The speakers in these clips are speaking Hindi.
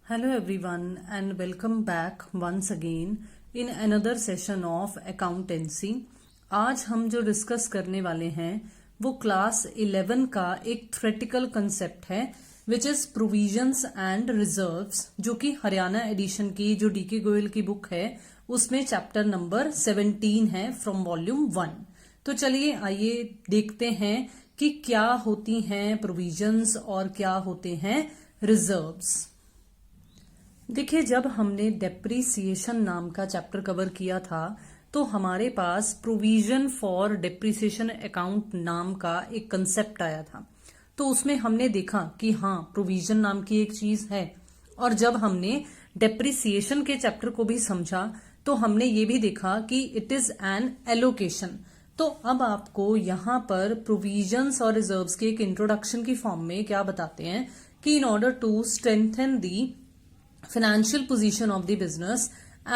Hello everyone and welcome back once again in another session of accountancy। आज हम जो डिस्कस करने वाले हैं वो क्लास 11 का एक थ्योरेटिकल कंसेप्ट है which is provisions and reserves, जो कि हरियाणा एडिशन की जो डीके गोयल की बुक है उसमें चैप्टर नंबर 17 है फ्रॉम वॉल्यूम 1। तो चलिए आइए देखते हैं कि क्या होती हैं प्रोविजंस और क्या होते हैं रिजर्व्स। देखिए, जब हमने डेप्रिसिएशन नाम का चैप्टर कवर किया था तो हमारे पास प्रोविजन फॉर डेप्रिसिएशन अकाउंट नाम का एक कंसेप्ट आया था। तो उसमें हमने देखा कि हाँ, प्रोविजन नाम की एक चीज है। और जब हमने डेप्रिसिएशन के चैप्टर को भी समझा तो हमने ये भी देखा कि इट इज एन एलोकेशन। तो अब आपको यहाँ पर प्रोविजंस और रिजर्व्स के एक इंट्रोडक्शन की फॉर्म में क्या बताते हैं कि in order to strengthen the financial position of the business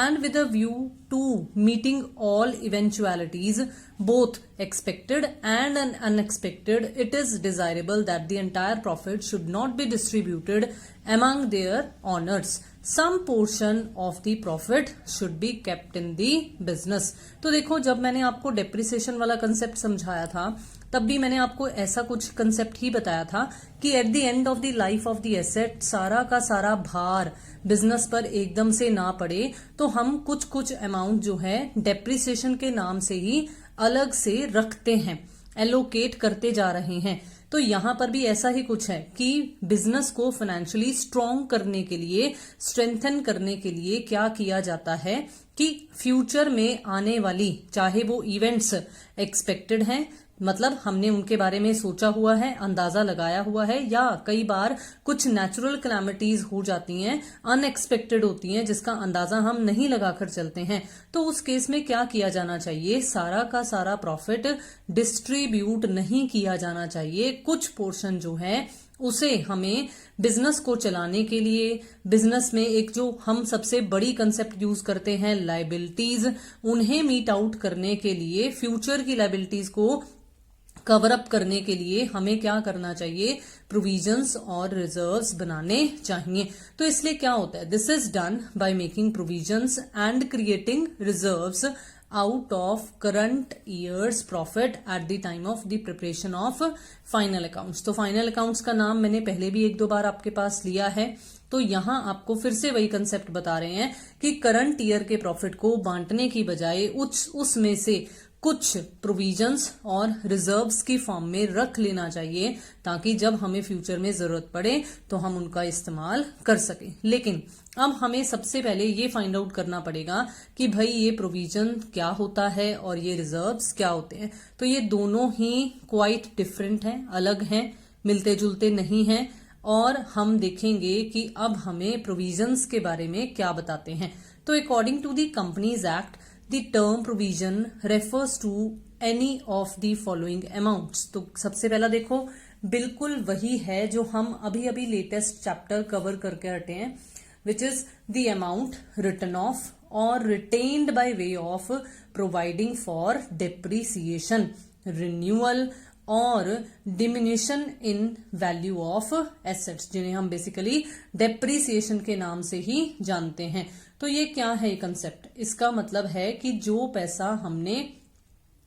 and with a view to meeting all eventualities both expected and unexpected, it is desirable that the entire profit should not be distributed among their owners. Some portion of the profit should be kept in the business। तो देखो, जब मैंने आपको डेप्रिसिएशन वाला कंसेप्ट समझाया था तब भी मैंने आपको ऐसा कुछ कंसेप्ट ही बताया था कि at the end of the life of the asset सारा का सारा भार बिजनेस पर एकदम से ना पड़े, तो हम कुछ कुछ अमाउंट जो है डेप्रिसिएशन के नाम से ही अलग से रखते हैं, एलोकेट करते जा रहे हैं। तो यहां पर भी ऐसा ही कुछ है कि बिजनेस को फाइनेंशियली स्ट्रॉन्ग करने के लिए, स्ट्रेंथन करने के लिए क्या किया जाता है कि फ्यूचर में आने वाली, चाहे वो इवेंट्स एक्सपेक्टेड हैं, मतलब हमने उनके बारे में सोचा हुआ है, अंदाजा लगाया हुआ है, या कई बार कुछ नेचुरल कैलामिटीज हो जाती हैं, अनएक्सपेक्टेड होती हैं, जिसका अंदाजा हम नहीं लगाकर चलते हैं। तो उस केस में क्या किया जाना चाहिए, सारा का सारा प्रॉफिट डिस्ट्रीब्यूट नहीं किया जाना चाहिए। कुछ पोर्शन जो है उसे हमें बिजनेस को चलाने के लिए, बिजनेस में एक जो हम सबसे बड़ी कंसेप्ट यूज करते हैं लायबिलिटीज, उन्हें मीट आउट करने के लिए, फ्यूचर की लायबिलिटीज को कवर अप करने के लिए हमें क्या करना चाहिए, प्रोविजंस और रिजर्व्स बनाने चाहिए। तो इसलिए क्या होता है, this is done by making provisions and creating reserves out of current years profit at the time of the preparation of final accounts. तो फाइनल अकाउंट्स का नाम मैंने पहले भी एक दो बार आपके पास लिया है, तो यहां आपको फिर से वही कंसेप्ट बता रहे हैं कि करंट ईयर के प्रॉफिट को बांटने की बजाय उसमें से कुछ प्रोविजंस और रिजर्व्स की फॉर्म में रख लेना चाहिए, ताकि जब हमें फ्यूचर में जरूरत पड़े तो हम उनका इस्तेमाल कर सकें। लेकिन अब हमें सबसे पहले ये फाइंड आउट करना पड़ेगा कि भाई ये प्रोविजन क्या होता है और ये रिजर्व्स क्या होते हैं। तो ये दोनों ही क्वाइट डिफरेंट हैं, अलग हैं, मिलते जुलते नहीं हैं। और हम देखेंगे कि अब हमें प्रोविजंस के बारे में क्या बताते हैं। तो according to the companies act, The term provision refers to any of the following amounts। तो सबसे पहला देखो, बिल्कुल वही है जो हम अभी अभी लेटेस्ट चैप्टर कवर करके हटे हैं, which is the amount written off और retained by way of providing for depreciation, renewal और diminution in value of assets, जिन्हें हम बेसिकली डेप्रिसिएशन के नाम से ही जानते हैं। तो ये क्या है कंसेप्ट, इसका मतलब है कि जो पैसा हमने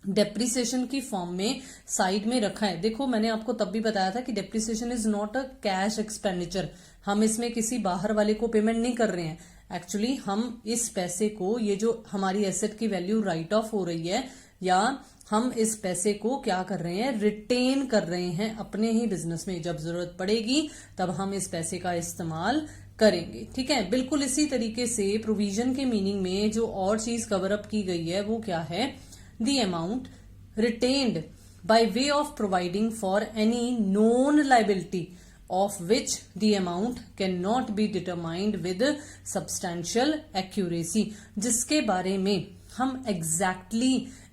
डेप्रिसिएशन की फॉर्म में साइड में रखा है, देखो मैंने आपको तब भी बताया था कि depreciation is not a cash expenditure, हम इसमें किसी बाहर वाले को पेमेंट नहीं कर रहे हैं। एक्चुअली हम इस पैसे को, ये जो हमारी एसेट की वैल्यू राइट ऑफ हो रही है, या हम इस पैसे को क्या कर रहे हैं, रिटेन कर रहे हैं अपने ही बिजनेस में, जब जरूरत पड़ेगी तब हम इस पैसे का इस्तेमाल करेंगे। ठीक है, बिल्कुल इसी तरीके से प्रोविजन के मीनिंग में जो और चीज कवर अप की गई है वो क्या है, the amount retained by way of providing for any known liability of which the amount cannot be determined with substantial accuracy, जिसके बारे में हम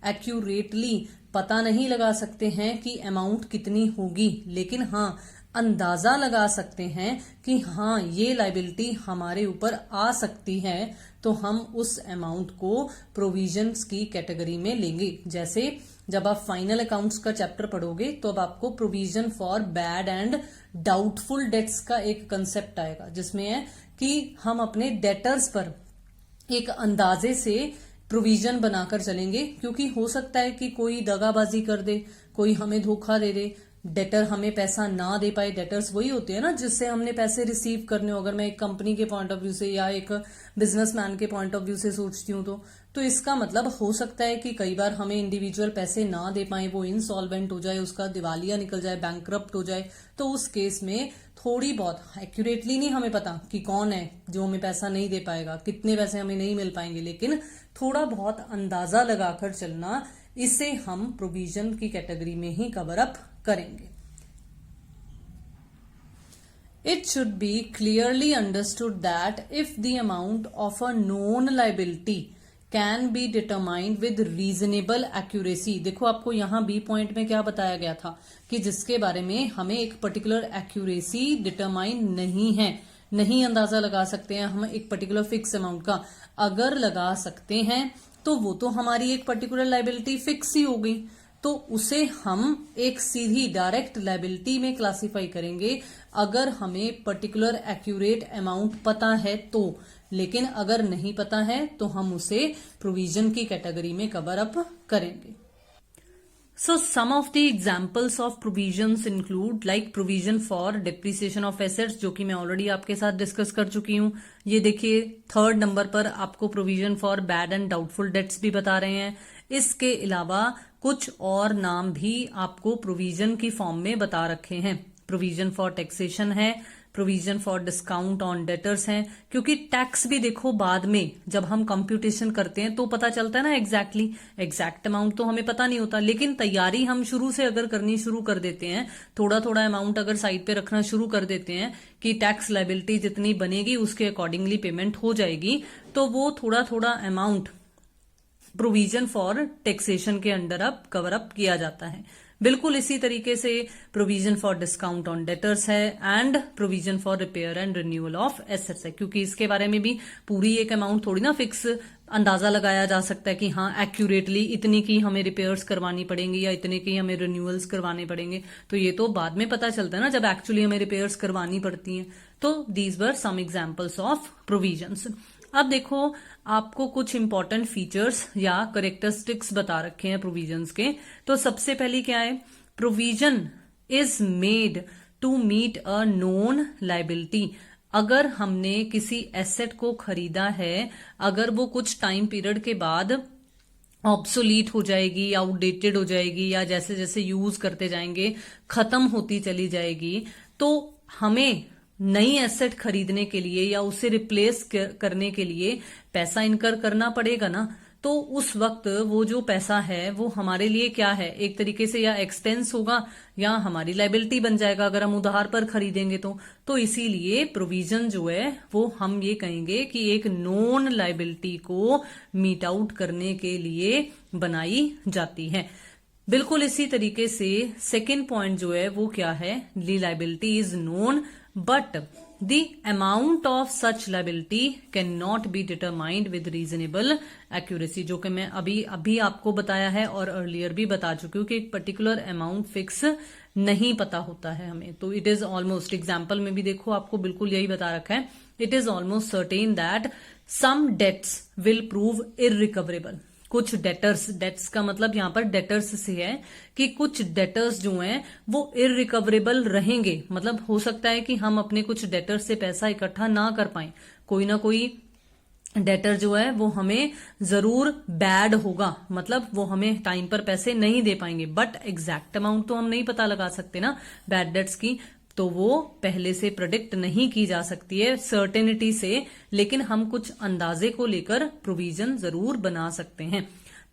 एक्यूरेटली पता नहीं लगा सकते हैं कि अमाउंट कितनी होगी, लेकिन हाँ अंदाजा लगा सकते हैं कि हाँ ये लाइबिलिटी हमारे ऊपर आ सकती है, तो हम उस अमाउंट को प्रोविजंस की कैटेगरी में लेंगे। जैसे जब आप फाइनल अकाउंट्स का चैप्टर पढ़ोगे तो अब आपको provision for bad and doubtful debts का एक कंसेप्ट आएगा, जिसमें है कि हम अपने डेटर्स पर एक अंदाजे से प्रोविजन बनाकर चलेंगे, क्योंकि हो सकता है कि कोई दगाबाजी कर दे, कोई हमें धोखा दे दे, डेटर हमें पैसा ना दे पाए। डेटर्स वही होते हैं ना जिससे हमने पैसे रिसीव करने हो। अगर मैं एक कंपनी के पॉइंट ऑफ व्यू से या एक बिजनेसमैन के पॉइंट ऑफ व्यू से सोचती हूँ तो इसका मतलब हो सकता है कि कई बार हमें इंडिविजुअल पैसे ना दे पाए, वो इंसॉल्वेंट हो जाए, उसका दिवालिया निकल जाए, बैंकरप्ट हो जाए। तो उस केस में थोड़ी बहुत एक्यूरेटली नहीं हमें पता कि कौन है जो हमें पैसा नहीं दे पाएगा, कितने पैसे हमें नहीं मिल पाएंगे, लेकिन थोड़ा बहुत अंदाजा लगाकर चलना, इसे हम प्रोविजन की कैटेगरी में ही कवर अप करेंगे। It should be clearly understood that if the amount of a known liability can be determined with reasonable accuracy, देखो आपको यहाँ बी पॉइंट में क्या बताया गया था कि जिसके बारे में हमें एक पर्टिकुलर एक्यूरेसी डिटरमाइन नहीं है, नहीं अंदाजा लगा सकते हैं हम एक पर्टिकुलर फिक्स अमाउंट का। अगर लगा सकते हैं तो वो तो हमारी एक पर्टिकुलर लाइबिलिटी फिक्स ही हो गई, तो उसे हम एक सीधी डायरेक्ट लायबिलिटी में क्लासिफाई करेंगे अगर हमें पर्टिकुलर एक्यूरेट अमाउंट पता है तो। लेकिन अगर नहीं पता है तो हम उसे प्रोविजन की कैटेगरी में कवर अप करेंगे। So some of the examples of provisions include like provision for depreciation of assets, जो कि मैं ऑलरेडी आपके साथ डिस्कस कर चुकी हूँ। ये देखिए थर्ड नंबर पर आपको provision for bad and doubtful debts भी बता रहे हैं। इसके अलावा कुछ और नाम भी आपको प्रोविजन की फॉर्म में बता रखे हैं। प्रोविजन फॉर टैक्सेशन है, provision for discount on debtors हैं, क्योंकि टैक्स भी देखो बाद में जब हम कंप्यूटेशन करते हैं तो पता चलता है ना एग्जैक्ट अमाउंट तो हमें पता नहीं होता, लेकिन तैयारी हम शुरू से अगर करनी शुरू कर देते हैं, थोड़ा थोड़ा अमाउंट अगर साइड पे रखना शुरू कर देते हैं कि टैक्स लायबिलिटी जितनी बनेगी उसके अकॉर्डिंगली पेमेंट हो जाएगी, तो वो थोड़ा थोड़ा अमाउंट प्रोविजन फॉर टैक्सेशन के अंडर अब कवर अप किया जाता है। बिल्कुल इसी तरीके से provision for discount on debtors है and provision for repair and renewal of assets है, क्योंकि इसके बारे में भी पूरी एक अमाउंट थोड़ी ना फिक्स अंदाजा लगाया जा सकता है कि हाँ एक्यूरेटली इतनी की हमें रिपेयर्स करवानी पड़ेंगी या इतने की हमें रिन्यूअल्स करवाने पड़ेंगे, तो ये तो बाद में पता चलता है ना जब एक्चुअली हमें रिपेयर्स करवानी पड़ती हैं। तो these were some examples of provisions. अब देखो आपको कुछ इंपॉर्टेंट फीचर्स या करेक्टरिस्टिक्स बता रखे हैं प्रोविजंस के। तो सबसे पहली क्या है, provision is made to meet a known liability. अगर हमने किसी एसेट को खरीदा है, अगर वो कुछ टाइम पीरियड के बाद ऑब्सोलीट हो जाएगी, आउटडेटेड हो जाएगी या जैसे जैसे यूज करते जाएंगे खत्म होती चली जाएगी, तो हमें नई एसेट खरीदने के लिए या उसे रिप्लेस करने के लिए पैसा इनकर करना पड़ेगा ना। तो उस वक्त वो जो पैसा है वो हमारे लिए क्या है, एक तरीके से या एक्सपेंस होगा या हमारी लायबिलिटी बन जाएगा अगर हम उधार पर खरीदेंगे तो इसीलिए प्रोविजन जो है वो हम ये कहेंगे कि एक नॉन लायबिलिटी को मीट आउट करने के लिए बनाई जाती है। बिल्कुल इसी तरीके से सेकेंड पॉइंट जो है वो क्या है, the liability is known but the amount of such liability cannot be determined with reasonable accuracy, जो कि मैं अभी आपको बताया है और अर्लियर भी बता चुकी हूँ कि एक पर्टिकुलर अमाउंट फिक्स नहीं पता होता है हमें। तो इट इज ऑलमोस्ट, एग्जाम्पल में भी देखो आपको बिल्कुल यही बता रखा है, it is almost certain that some debts will prove irrecoverable. कुछ डेट्स का मतलब यहां पर डेटर्स से है कि कुछ डेटर्स जो हैं वो इररिकवरेबल रहेंगे। मतलब हो सकता है कि हम अपने कुछ डेटर्स से पैसा इकट्ठा ना कर पाए, कोई ना कोई डेटर जो है वो हमें जरूर बैड होगा, मतलब वो हमें टाइम पर पैसे नहीं दे पाएंगे, बट एग्जैक्ट अमाउंट तो हम नहीं पता लगा सकते ना बैड डेट्स की, तो वो पहले से प्रेडिक्ट नहीं की जा सकती है सर्टेनिटी से, लेकिन हम कुछ अंदाजे को लेकर प्रोविजन जरूर बना सकते हैं।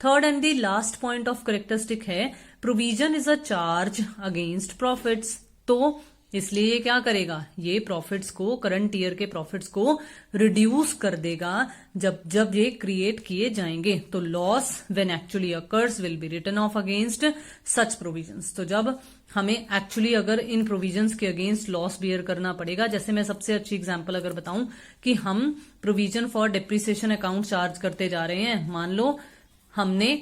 Third and the last point of characteristic है, provision is a charge against profits. तो इसलिए ये क्या करेगा, ये प्रॉफिट्स को, करंट ईयर के प्रॉफिट्स को रिड्यूस कर देगा जब जब ये क्रिएट किए जाएंगे। तो loss when actually occurs will be written off against such provisions. तो जब हमें एक्चुअली अगर इन प्रोविजंस के अगेंस्ट लॉस बियर करना पड़ेगा, जैसे मैं सबसे अच्छी एग्जांपल अगर बताऊं कि हम provision for depreciation account charge करते जा रहे हैं, मान लो हमने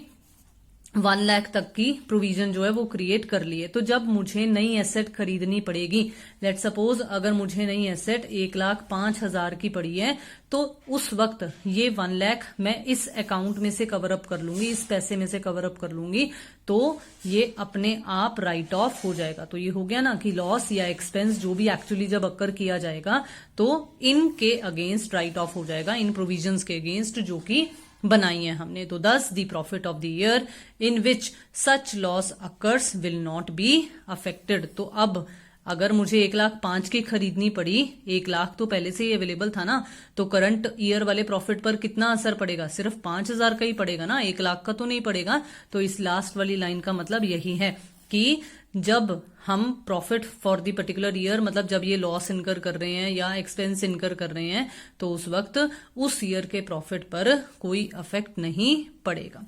1 लाख तक की प्रोविजन जो है वो क्रिएट कर ली है। तो जब मुझे नई एसेट खरीदनी पड़ेगी, लेट सपोज अगर मुझे नई एसेट 1,05,000 की पड़ी है, तो उस वक्त ये 1 लाख मैं इस अकाउंट में से कवर अप कर लूंगी, इस पैसे में से कवर अप कर लूंगी, तो ये अपने आप राइट ऑफ हो जाएगा। तो ये हो गया ना कि लॉस या एक्सपेंस जो भी एक्चुअली जब अकर किया जाएगा तो इनके अगेंस्ट राइट ऑफ हो जाएगा, इन प्रोविजंस के अगेंस्ट जो कि बनाई है हमने। तो दस the profit of the year in which such loss occurs will not be affected. तो अब अगर मुझे 1,05,000 की खरीदनी पड़ी, 1 लाख तो पहले से ही अवेलेबल था ना, तो करंट ईयर वाले प्रॉफिट पर कितना असर पड़ेगा, सिर्फ 5,000 का ही पड़ेगा ना, 1 लाख का तो नहीं पड़ेगा। तो इस लास्ट वाली लाइन का मतलब यही है कि जब हम profit for the particular year, मतलब जब ये लॉस इनकर कर रहे हैं या एक्सपेंस इनकर कर रहे हैं, तो उस वक्त उस ईयर के प्रॉफिट पर कोई अफेक्ट नहीं पड़ेगा।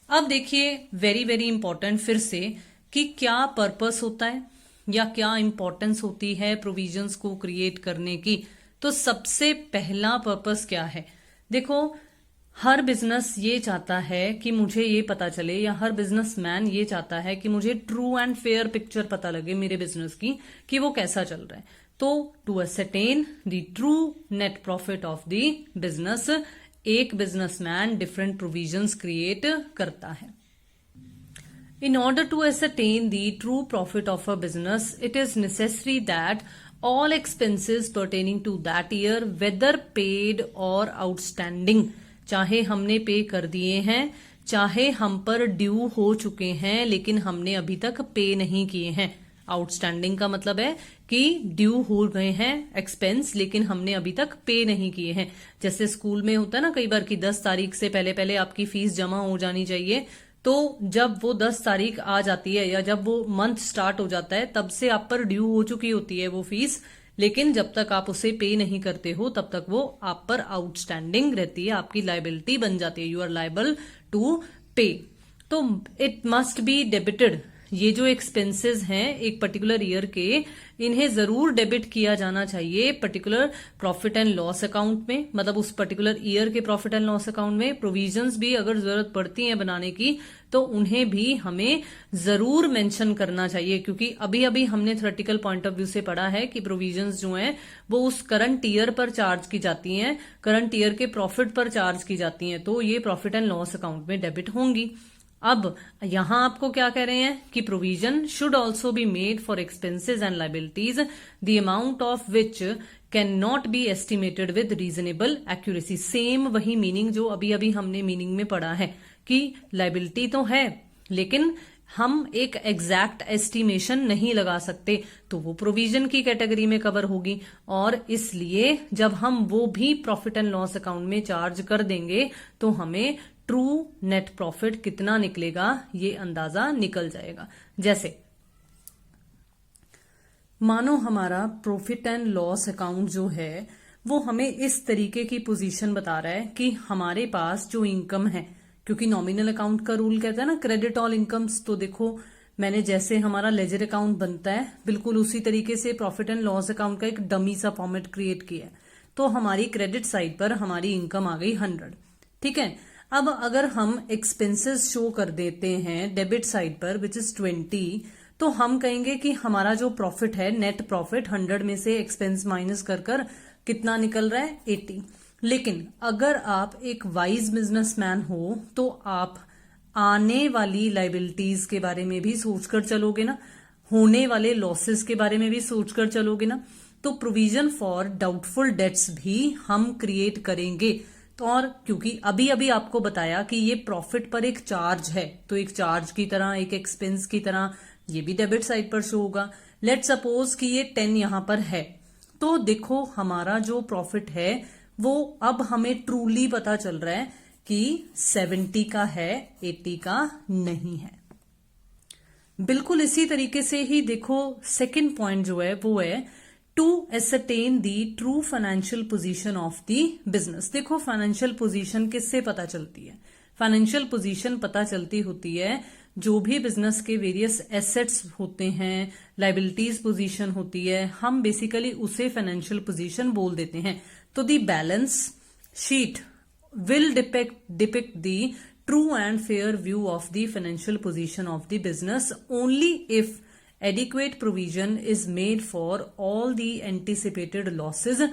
अब देखिए वेरी वेरी इंपॉर्टेंट फिर से कि क्या पर्पस होता है या क्या इंपॉर्टेंस होती है प्रोविजंस को क्रिएट करने की। तो सबसे पहला पर्पस क्या है, देखो हर बिजनेस ये चाहता है कि मुझे ये पता चले, या हर बिजनेसमैन ये चाहता है कि मुझे ट्रू एंड फेयर पिक्चर पता लगे मेरे बिजनेस की कि वो कैसा चल रहा है। तो to ascertain the true net profit of the business एक बिजनेसमैन डिफरेंट प्रोविजंस क्रिएट करता है। In order to ascertain the true profit of a business, it is necessary that all expenses pertaining to that year, whether paid or outstanding, चाहे हमने पे कर दिए हैं, चाहे हम पर ड्यू हो चुके हैं लेकिन हमने अभी तक पे नहीं किए हैं। आउटस्टैंडिंग का मतलब है कि ड्यू हो गए हैं एक्सपेंस लेकिन हमने अभी तक पे नहीं किए हैं। जैसे स्कूल में होता है ना कई बार कि 10 तारीख से पहले पहले आपकी फीस जमा हो जानी चाहिए, तो जब वो 10 तारीख आ जाती है या जब वो मंथ स्टार्ट हो जाता है तब से आप पर ड्यू हो चुकी होती है वो फीस, लेकिन जब तक आप उसे पे नहीं करते हो तब तक वो आप पर आउटस्टैंडिंग रहती है, आपकी लायबिलिटी बन जाती है, यू आर लायबल टू पे। तो इट मस्ट बी डेबिटेड। ये जो एक्सपेंसेस हैं एक पर्टिकुलर ईयर के, इन्हें जरूर डेबिट किया जाना चाहिए particular profit and loss account में, मतलब उस पर्टिकुलर ईयर के प्रॉफिट एंड लॉस अकाउंट में। प्रोविजंस भी अगर जरूरत पड़ती है बनाने की तो उन्हें भी हमें जरूर मेंशन करना चाहिए, क्योंकि अभी अभी हमने थ्योरेटिकल पॉइंट ऑफ व्यू से पढ़ा है कि प्रोविजंस जो हैं वो उस करंट ईयर पर चार्ज की जाती हैं, करंट ईयर के प्रॉफिट पर चार्ज की जाती हैं, तो ये प्रॉफिट एंड लॉस अकाउंट में डेबिट होंगी। अब यहां आपको क्या कह रहे हैं कि provision should also be made for expenses and liabilities the amount of which can not be estimated with reasonable accuracy. Same वही मीनिंग जो अभी अभी हमने मीनिंग में पढ़ा है कि लाइबिलिटी तो है लेकिन हम एक एग्जैक्ट एस्टिमेशन नहीं लगा सकते, तो वो प्रोविजन की कैटेगरी में कवर होगी। और इसलिए जब हम वो भी प्रॉफिट एंड लॉस अकाउंट में चार्ज कर देंगे तो हमें ट्रू नेट प्रॉफिट कितना निकलेगा ये अंदाजा निकल जाएगा। जैसे मानो हमारा प्रॉफिट एंड लॉस अकाउंट जो है वो हमें इस तरीके की पोजीशन बता रहा है कि हमारे पास जो इनकम है, क्योंकि नॉमिनल अकाउंट का रूल कहता है ना क्रेडिट ऑल इनकम्स, तो देखो मैंने जैसे हमारा लेजर अकाउंट बनता है बिल्कुल उसी तरीके से प्रॉफिट एंड लॉस अकाउंट का एक डमी सा फॉर्मेट क्रिएट किया है। तो हमारी क्रेडिट साइड पर हमारी इनकम आ गई 100, ठीक है। अब अगर हम एक्सपेंसेस शो कर देते हैं डेबिट साइड पर विच इज 20, तो हम कहेंगे कि हमारा जो प्रॉफिट है नेट प्रॉफिट 100 में से एक्सपेंस माइनस कर कितना निकल रहा है 80। लेकिन अगर आप एक वाइज बिजनेसमैन हो तो आप आने वाली लाइबिलिटीज के बारे में भी सोचकर चलोगे ना, होने वाले लॉसेस के बारे में भी सोचकर चलोगे ना। तो प्रोविजन फॉर डाउटफुल डेट्स भी हम क्रिएट करेंगे। तो और क्योंकि अभी अभी आपको बताया कि ये प्रॉफिट पर एक चार्ज है, तो एक चार्ज की तरह एक एक्सपेंस की तरह ये भी डेबिट साइड पर शो होगा। लेट सपोज कि ये 10 यहां पर है, तो देखो हमारा जो प्रॉफिट है वो अब हमें ट्रूली पता चल रहा है कि 70 का है, 80 का नहीं है। बिल्कुल इसी तरीके से ही देखो सेकंड पॉइंट जो है वो है to ascertain the true financial position of the business. देखो फाइनेंशियल पोजीशन किससे पता चलती है? फाइनेंशियल पोजीशन पता चलती होती है जो भी बिजनेस के वेरियस एसेट्स होते हैं, लाइबिलिटीज पोजीशन होती है, हम बेसिकली उसे फाइनेंशियल पोजीशन बोल देते हैं। तो the balance sheet will depict the true and fair view of the financial position of the business only if adequate provision is made for all the anticipated losses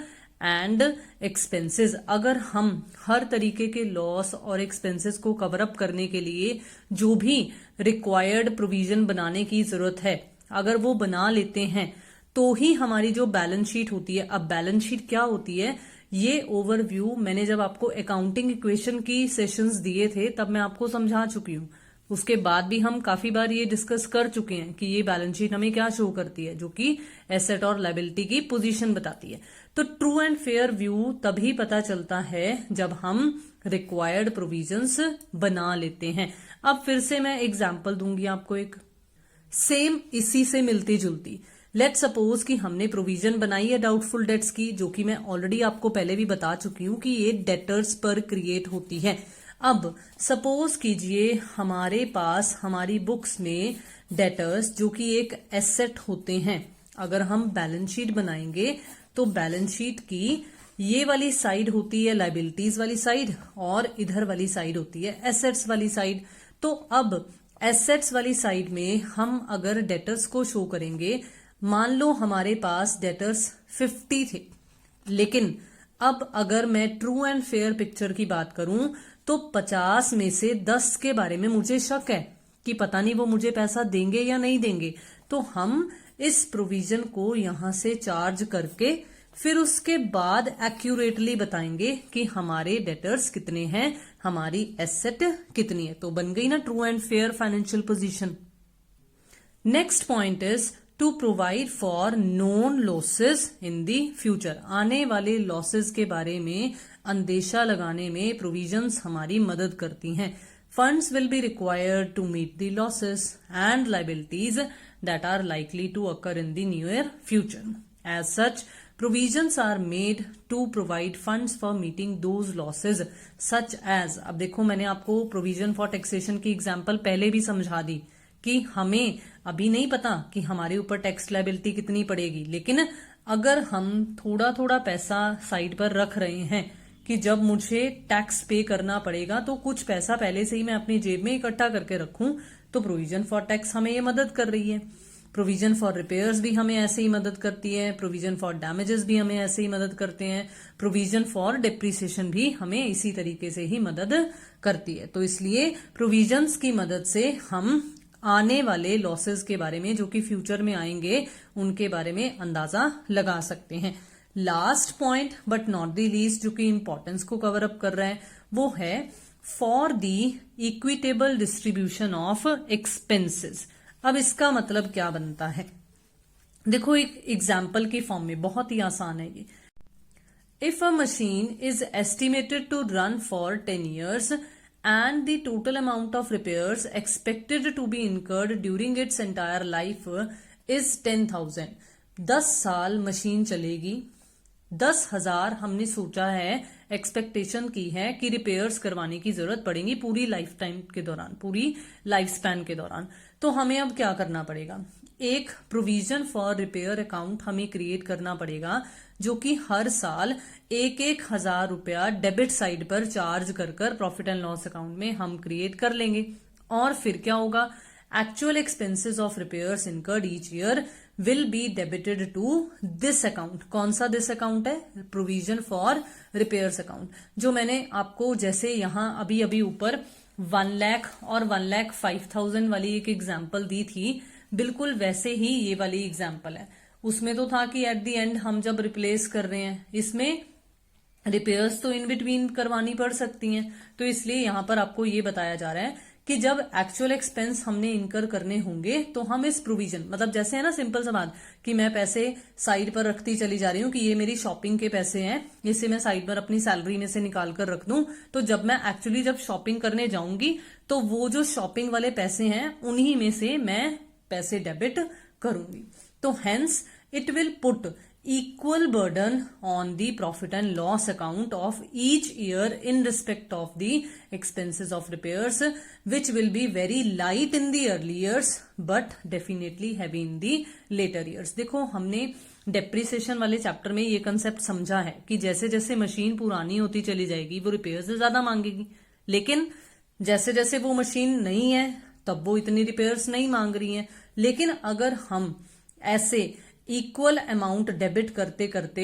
and expenses। अगर हम हर तरीके के लॉस और एक्सपेंसेस को कवर अप करने के लिए जो भी रिक्वायर्ड प्रोविजन बनाने की जरूरत है अगर वो बना लेते हैं तो ही हमारी जो बैलेंस शीट होती है। अब बैलेंस शीट क्या होती है ये ओवरव्यू मैंने जब आपको अकाउंटिंग इक्वेशन की सेशंस दिए थे तब मैं आपको समझा चुकी हूँ। उसके बाद भी हम काफी बार ये डिस्कस कर चुके हैं कि ये बैलेंस शीट हमें क्या शो करती है, जो कि एसेट और लायबिलिटी की पोजीशन बताती है। तो ट्रू एंड फेयर व्यू तभी पता चलता है जब हम रिक्वायर्ड प्रोविजंस बना लेते हैं। अब फिर से मैं एग्जाम्पल दूंगी आपको एक सेम इसी से मिलती जुलती। लेट सपोज कि हमने प्रोविजन बनाई है डाउटफुल डेट्स की, जो कि मैं ऑलरेडी आपको पहले भी बता चुकी हूं कि ये डेटर्स पर क्रिएट होती है। अब सपोज कीजिए हमारे पास हमारी बुक्स में डेटर्स जो कि एक एसेट होते हैं, अगर हम बैलेंस शीट बनाएंगे तो बैलेंस शीट की ये वाली साइड होती है लाइबिलिटीज वाली साइड और इधर वाली साइड होती है एसेट्स वाली साइड। तो अब एसेट्स वाली साइड में हम अगर डेटर्स को शो करेंगे, मान लो हमारे पास डेटर्स 50 थे, लेकिन अब अगर मैं ट्रू एंड फेयर पिक्चर की बात करूं तो 50 में से 10 के बारे में मुझे शक है कि पता नहीं वो मुझे पैसा देंगे या नहीं देंगे। तो हम इस प्रोविजन को यहां से चार्ज करके फिर उसके बाद एक्यूरेटली बताएंगे कि हमारे डेटर्स कितने हैं, हमारी एसेट कितनी है। तो बन गई ना true and fair financial position. Next point is to provide for known losses in the future. आने वाले लॉसेस के बारे में अंदेशा लगाने में प्रोविजंस हमारी मदद करती हैं। Funds will be required to meet the losses and liabilities that are likely to occur in the near future. As such provisions are made to provide funds for meeting those losses such as। अब देखो मैंने आपको provision for taxation की एग्जांपल पहले भी समझा दी कि हमें अभी नहीं पता कि हमारे ऊपर टैक्स लायबिलिटी कितनी पड़ेगी, लेकिन अगर हम थोड़ा थोड़ा पैसा साइड पर रख रहे हैं कि जब मुझे टैक्स पे करना पड़ेगा तो कुछ पैसा पहले से ही मैं अपनी जेब में इकट्ठा करके रखूं, तो प्रोविजन फॉर टैक्स हमें ये मदद कर रही है। प्रोविजन फॉर रिपेयर्स भी हमें ऐसे ही मदद करती है, प्रोविजन फॉर डैमेजेस भी हमें ऐसे ही मदद करते हैं, प्रोविजन फॉर डिप्रिसिएशन भी हमें इसी तरीके से ही मदद करती है। तो इसलिए प्रोविजंस की मदद से हम आने वाले लॉसेस के बारे में जो कि फ्यूचर में आएंगे उनके बारे में अंदाजा लगा सकते हैं। Last point but not the least जो कि इंपॉर्टेंस को कवर अप कर रहा है वो है for the equitable distribution of expenses. अब इसका मतलब क्या बनता है, देखो एक एग्जाम्पल की फॉर्म में बहुत ही आसान है ये। If a machine is estimated to run for 10 years and the total amount of repairs expected to be incurred during its entire life is 10,000। 10 साल मशीन चलेगी, 10,000 हमने सोचा है, एक्सपेक्टेशन की है कि रिपेयर्स करवाने की जरूरत पड़ेगी पूरी लाइफ टाइम के दौरान, पूरी लाइफ स्पैन के दौरान। तो हमें अब क्या करना पड़ेगा, एक प्रोविजन फॉर रिपेयर अकाउंट हमें क्रिएट करना पड़ेगा जो कि हर साल 1,000 रुपया डेबिट साइड पर चार्ज कर प्रॉफिट एंड लॉस अकाउंट में हम क्रिएट कर लेंगे। और फिर क्या होगा, actual expenses of repairs incurred each year will be debited to this account. कौन सा दिस अकाउंट है, प्रोविजन फॉर रिपेयर्स अकाउंट, जो मैंने आपको जैसे यहां अभी अभी ऊपर 1 लाख और 1,05,000 वाली एक एग्जाम्पल दी थी, बिल्कुल वैसे ही ये वाली एग्जाम्पल है। उसमें तो था कि एट द एंड हम जब रिप्लेस कर रहे हैं, इसमें रिपेयर्स तो इन बिटवीन करवानी पड़ सकती हैं, तो इसलिए यहां पर आपको ये बताया जा रहा है कि जब एक्चुअल एक्सपेंस हमने इनकर करने होंगे तो हम इस प्रोविजन, मतलब जैसे है ना सिंपल सा बात कि मैं पैसे साइड पर रखती चली जा रही हूँ कि ये मेरी शॉपिंग के पैसे हैं, इसे मैं साइड पर अपनी सैलरी में से निकाल कर रख दूं, तो जब मैं एक्चुअली जब शॉपिंग करने जाऊंगी तो वो जो शॉपिंग वाले पैसे हैं उन्हीं में से मैं पैसे डेबिट करूंगी। तो hence it will put equal burden on the profit and loss account of each year in respect of the expenses of repairs, which will be very light in the early years but definitely heavy in the later years। देखो हमने डेप्रिसिएशन वाले चैप्टर में ये कंसेप्ट समझा है कि जैसे जैसे मशीन पुरानी होती चली जाएगी वो रिपेयर से ज्यादा मांगेगी, लेकिन जैसे जैसे वो मशीन नहीं है तब वो इतनी रिपेयर्स नहीं मांग रही है। लेकिन अगर हम ऐसे इक्वल अमाउंट डेबिट करते करते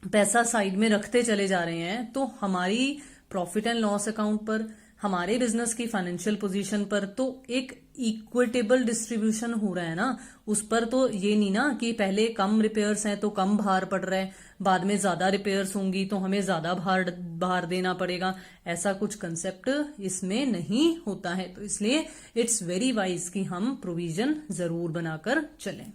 पैसा साइड में रखते चले जा रहे हैं तो हमारी प्रॉफिट एंड लॉस अकाउंट पर, हमारे बिजनेस की फाइनेंशियल पोजीशन पर तो एक इक्विटेबल डिस्ट्रीब्यूशन हो रहा है ना। उस पर तो ये नहीं ना कि पहले कम रिपेयर्स हैं तो कम भार पड़ रहा है, बाद में ज्यादा रिपेयर्स होंगी तो हमें ज्यादा भार देना पड़ेगा। ऐसा कुछ कंसेप्ट इसमें नहीं होता है। तो इसलिए इट्स वेरी वाइज कि हम प्रोविजन जरूर बनाकर चलें।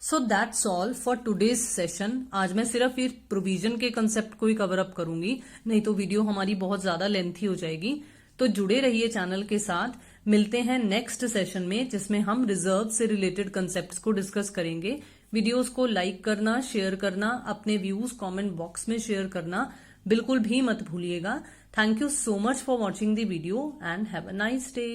So that's all for today's session. आज मैं सिर्फ ये प्रोविजन के कंसेप्ट को ही कवर अप करूंगी, नहीं तो वीडियो हमारी बहुत ज्यादा लेंथी हो जाएगी। तो जुड़े रहिए चैनल के साथ। मिलते हैं नेक्स्ट सेशन में जिसमें हम रिजर्व से रिलेटेड कंसेप्ट्स को डिस्कस करेंगे। वीडियोस को लाइक करना, शेयर करना, अपने व्यूज कमेंट बॉक्स में शेयर करना बिल्कुल भी मत भूलिएगा। Thank you so much for watching the video and have a nice day.